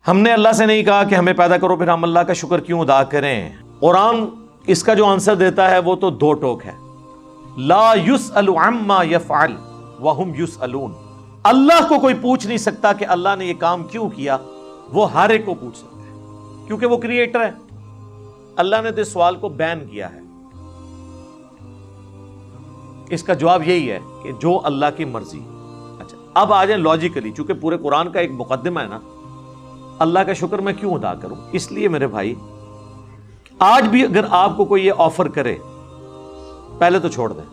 ہم نے اللہ سے نہیں کہا کہ ہمیں پیدا کرو پھر ہم اللہ کا شکر کیوں ادا کریں. قرآن اس کا جو آنسر دیتا ہے وہ تو دو ٹوک ہے. لا یسأل عما یفعل وہم یسألون. اللہ کو کوئی پوچھ نہیں سکتا کہ اللہ نے یہ کام کیوں کیا، وہ ہر ایک کو پوچھ سکتا ہے کیونکہ وہ کریٹر ہے. اللہ نے تو اس سوال کو بین کیا ہے. اس کا جواب یہی ہے کہ جو اللہ کی مرضی. اچھا اب آ جائیں لاجیکلی، چونکہ پورے قرآن کا ایک مقدمہ ہے نا، اللہ کا شکر میں کیوں ادا کروں؟ اس لیے میرے بھائی آج بھی اگر آپ کو کوئی یہ آفر کرے، پہلے تو چھوڑ دیں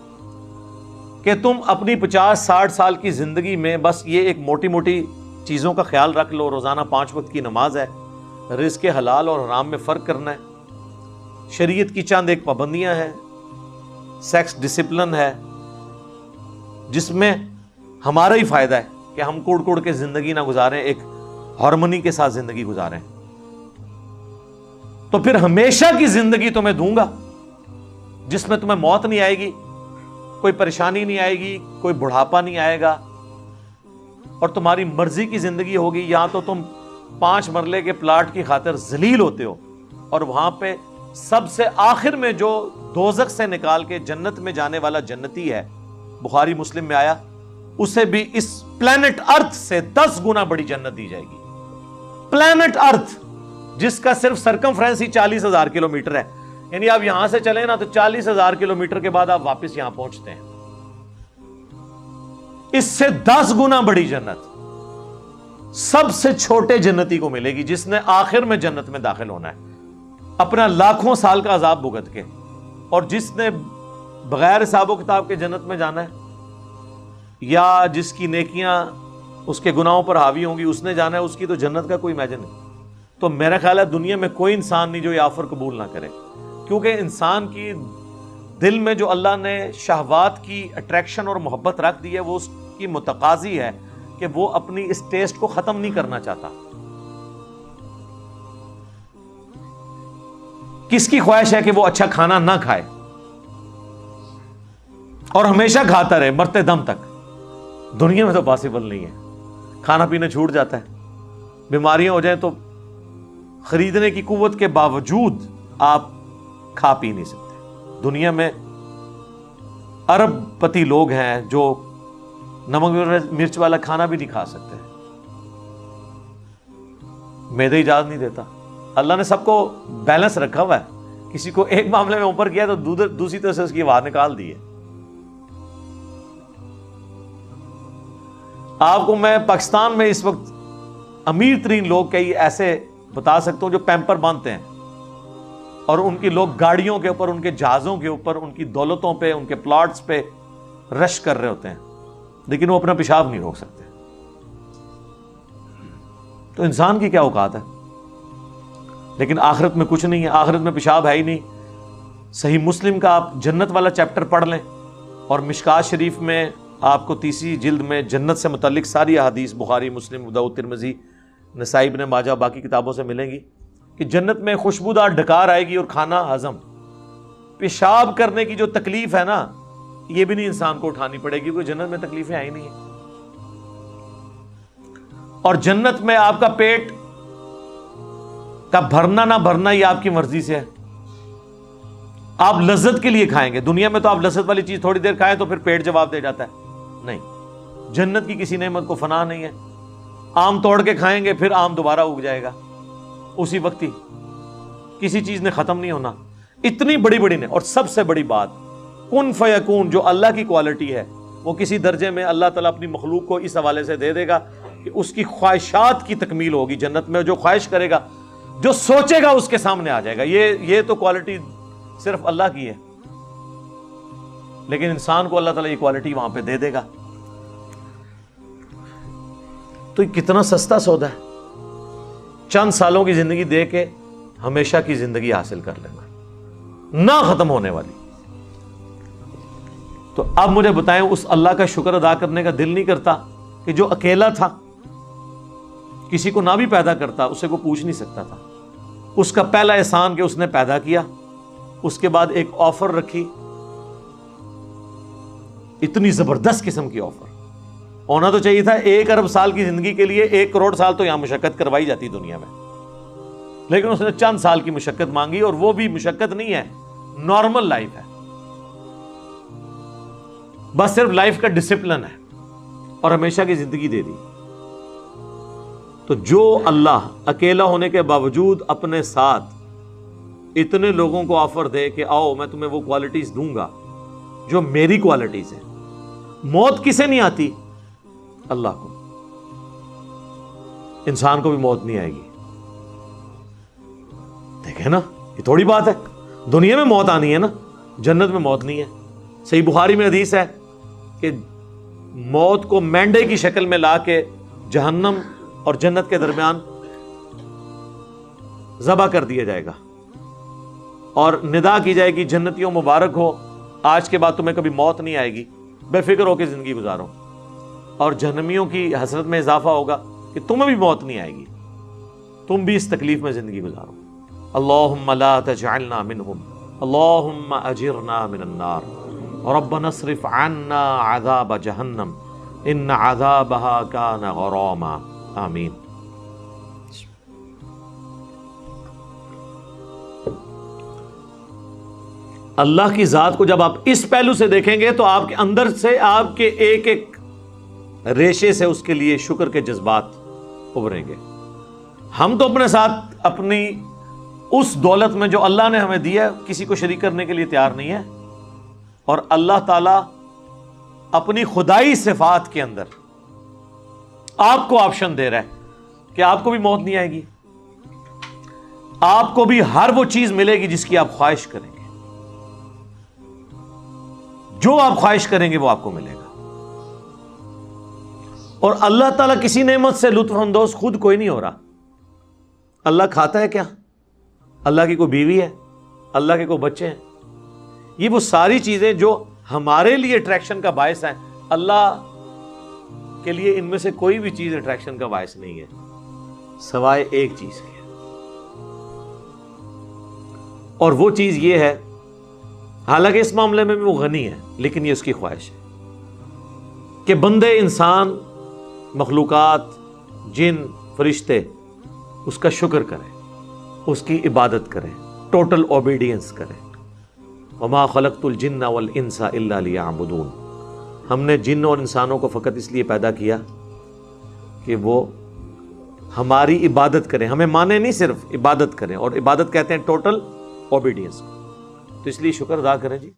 کہ تم اپنی 50-60 سال کی زندگی میں بس یہ ایک موٹی موٹی چیزوں کا خیال رکھ لو. روزانہ 5 وقت کی نماز ہے، رزق حلال اور حرام میں فرق کرنا ہے، شریعت کی چند ایک پابندیاں ہیں، سیکس ڈسپلن ہے جس میں ہمارا ہی فائدہ ہے کہ ہم کوڑ کوڑ کے زندگی نہ گزاریں، ایک ہارمونی کے ساتھ زندگی گزاریں. تو پھر ہمیشہ کی زندگی تمہیں دوں گا جس میں تمہیں موت نہیں آئے گی، کوئی پریشانی نہیں آئے گی، کوئی بڑھاپا نہیں آئے گا، اور تمہاری مرضی کی زندگی ہوگی. یہاں تو تم 5 مرلے کے پلاٹ کی خاطر ذلیل ہوتے ہو، اور وہاں پہ سب سے آخر میں جو دوزخ سے نکال کے جنت میں جانے والا جنتی ہے، بخاری مسلم میں آیا، اسے بھی اس پلانٹ ارتھ سے 10 گنا بڑی جنت دی جائے گی. پلانٹ ارتھ جس کا صرف سرکمفرنس ہی 40,000 کلومیٹر ہے، یعنی آپ یہاں سے چلیں نا تو 40,000 کلومیٹر کے بعد آپ واپس یہاں پہنچتے ہیں. اس سے 10 گنا بڑی جنت سب سے چھوٹے جنتی کو ملے گی جس نے آخر میں جنت میں داخل ہونا ہے اپنا لاکھوں سال کا عذاب بھگت کے، اور جس نے بغیر حساب و کتاب کے جنت میں جانا ہے، یا جس کی نیکیاں اس کے گناہوں پر حاوی ہوں گی اس نے جانا ہے، اس کی تو جنت کا کوئی امیجن نہیں. تو میرا خیال ہے دنیا میں کوئی انسان نہیں جو یہ آفر قبول نہ کرے، کیونکہ انسان کی دل میں جو اللہ نے شہوات کی اٹریکشن اور محبت رکھ دی ہے وہ اس کی متقاضی ہے کہ وہ اپنی اس ٹیسٹ کو ختم نہیں کرنا چاہتا. کس کی خواہش ہے کہ وہ اچھا کھانا نہ کھائے اور ہمیشہ کھاتا رہے مرتے دم تک؟ دنیا میں تو پاسبل نہیں ہے. کھانا پینا چھوٹ جاتا ہے، بیماریاں ہو جائیں تو خریدنے کی قوت کے باوجود آپ کھا پی نہیں سکتے. دنیا میں ارب پتی لوگ ہیں جو نمک مرچ والا کھانا بھی نہیں کھا سکتے، معدہ اجازت نہیں دیتا. اللہ نے سب کو بیلنس رکھا ہوا ہے، کسی کو ایک معاملے میں اوپر کیا تو دوسری طرف سے اس کی آواز نکال دی ہے. آپ کو میں پاکستان میں اس وقت امیر ترین لوگ کئی ایسے بتا سکتا ہوں جو پیمپر باندھتے ہیں، اور ان کی لوگ گاڑیوں کے اوپر، ان کے جہازوں کے اوپر، ان کی دولتوں پہ، ان کے پلاٹس پہ رش کر رہے ہوتے ہیں، لیکن وہ اپنا پیشاب نہیں روک سکتے. تو انسان کی کیا اوقات ہے؟ لیکن آخرت میں کچھ نہیں ہے، آخرت میں پیشاب ہے ہی نہیں. صحیح مسلم کا آپ جنت والا چیپٹر پڑھ لیں، اور مشکات شریف میں آپ کو 30 جلد میں جنت سے متعلق ساری احادیث بخاری، مسلم، ابو داؤد، ترمذی، نسائی، ابن ماجہ، باقی کتابوں سے ملیں گی کہ جنت میں خوشبودار ڈکار آئے گی اور کھانا ہضم. پیشاب کرنے کی جو تکلیف ہے نا، یہ بھی نہیں انسان کو اٹھانی پڑے گی، کیونکہ جنت میں تکلیفیں آئی نہیں ہیں. اور جنت میں آپ کا پیٹ کا بھرنا نہ بھرنا یہ آپ کی مرضی سے ہے. آپ لذت کے لیے کھائیں گے. دنیا میں تو آپ لذت والی چیز تھوڑی دیر کھائیں تو پھر پیٹ جواب دے جاتا ہے. نہیں، جنت کی کسی نعمت کو فنا نہیں ہے. آم توڑ کے کھائیں گے پھر آم دوبارہ اگ جائے گا اسی وقت ہی، کسی چیز نے ختم نہیں ہونا. اتنی بڑی بڑی نے، اور سب سے بڑی بات کن فیکون جو اللہ کی کوالٹی ہے، وہ کسی درجے میں اللہ تعالیٰ اپنی مخلوق کو اس حوالے سے دے دے گا کہ اس کی خواہشات کی تکمیل ہوگی جنت میں. جو خواہش کرے گا، جو سوچے گا اس کے سامنے آ جائے گا. یہ تو کوالٹی صرف اللہ کی ہے، لیکن انسان کو اللہ تعالیٰ یہ کوالٹی وہاں پہ دے دے گا. تو یہ کتنا سستا سودا ہے، چند سالوں کی زندگی دے کے ہمیشہ کی زندگی حاصل کر لینا، نہ ختم ہونے والی. تو اب مجھے بتائیں، اس اللہ کا شکر ادا کرنے کا دل نہیں کرتا کہ جو اکیلا تھا، کسی کو نہ بھی پیدا کرتا، اسے کو پوچھ نہیں سکتا تھا. اس کا پہلا احسان کہ اس نے پیدا کیا، اس کے بعد ایک آفر رکھی، اتنی زبردست قسم کی آفر ہونا تو چاہیے تھا 1 ارب سال کی زندگی کے لیے 1 کروڑ سال تو یہاں مشقت کروائی جاتی دنیا میں، لیکن اس نے چند سال کی مشقت مانگی، اور وہ بھی مشقت نہیں ہے، نارمل لائف ہے، بس صرف لائف کا ڈسپلن ہے، اور ہمیشہ کی زندگی دے دی۔ تو جو اللہ اکیلا ہونے کے باوجود اپنے ساتھ اتنے لوگوں کو آفر دے کہ آؤ میں تمہیں وہ کوالٹیز دوں گا جو میری کوالٹیز ہیں۔ موت کسے نہیں آتی؟ اللہ کو۔ انسان کو بھی موت نہیں آئے گی۔ دیکھیں نا، یہ تھوڑی بات ہے، دنیا میں موت آنی ہے نا، جنت میں موت نہیں ہے۔ صحیح بخاری میں حدیث ہے کہ موت کو مینڈے کی شکل میں لا کے جہنم اور جنت کے درمیان ذبح کر دیا جائے گا، اور ندا کی جائے گی جنتیوں مبارک ہو، آج کے بعد تمہیں کبھی موت نہیں آئے گی، بے فکر ہو کے زندگی گزارو۔ اور جہنمیوں کی حسرت میں اضافہ ہوگا کہ تمہیں بھی موت نہیں آئے گی، تم بھی اس تکلیف میں زندگی گزارو۔ اللہم لا تجعلنا منہم، اللہم اجرنا من النار، ربنا اصرف عنا عذاب جہنم ان عذابها کان غراما، آمین۔ اللہ کی ذات کو جب آپ اس پہلو سے دیکھیں گے تو آپ کے اندر سے، آپ کے ایک ایک ریشے سے اس کے لیے شکر کے جذبات ابھریں گے۔ ہم تو اپنے ساتھ اپنی اس دولت میں جو اللہ نے ہمیں دیا کسی کو شریک کرنے کے لیے تیار نہیں ہے، اور اللہ تعالی اپنی خدائی صفات کے اندر آپ کو آپشن دے رہا ہے کہ آپ کو بھی موت نہیں آئے گی، آپ کو بھی ہر وہ چیز ملے گی جس کی آپ خواہش کریں گے، جو آپ خواہش کریں گے وہ آپ کو ملے گا۔ اور اللہ تعالیٰ کسی نعمت سے لطف اندوز خود کوئی نہیں ہو رہا۔ اللہ کھاتا ہے کیا؟ اللہ کی کوئی بیوی ہے؟ اللہ کے کوئی بچے ہیں؟ یہ وہ ساری چیزیں جو ہمارے لیے اٹریکشن کا باعث ہیں، اللہ کے لیے ان میں سے کوئی بھی چیز اٹریکشن کا باعث نہیں ہے سوائے ایک چیز کے، اور وہ چیز یہ ہے، حالانکہ اس معاملے میں بھی وہ غنی ہے، لیکن یہ اس کی خواہش ہے کہ بندے، انسان، مخلوقات، جن، فرشتے اس کا شکر کریں، اس کی عبادت کریں، ٹوٹل اوبیڈینس کریں۔ وما خلقت الجن والانس الا لیعبدون، ہم نے جن اور انسانوں کو فقط اس لیے پیدا کیا کہ وہ ہماری عبادت کریں، ہمیں مانے نہیں، صرف عبادت کریں، اور عبادت کہتے ہیں ٹوٹل اوبیڈینس، تو اس لیے شکر ادا کریں جی۔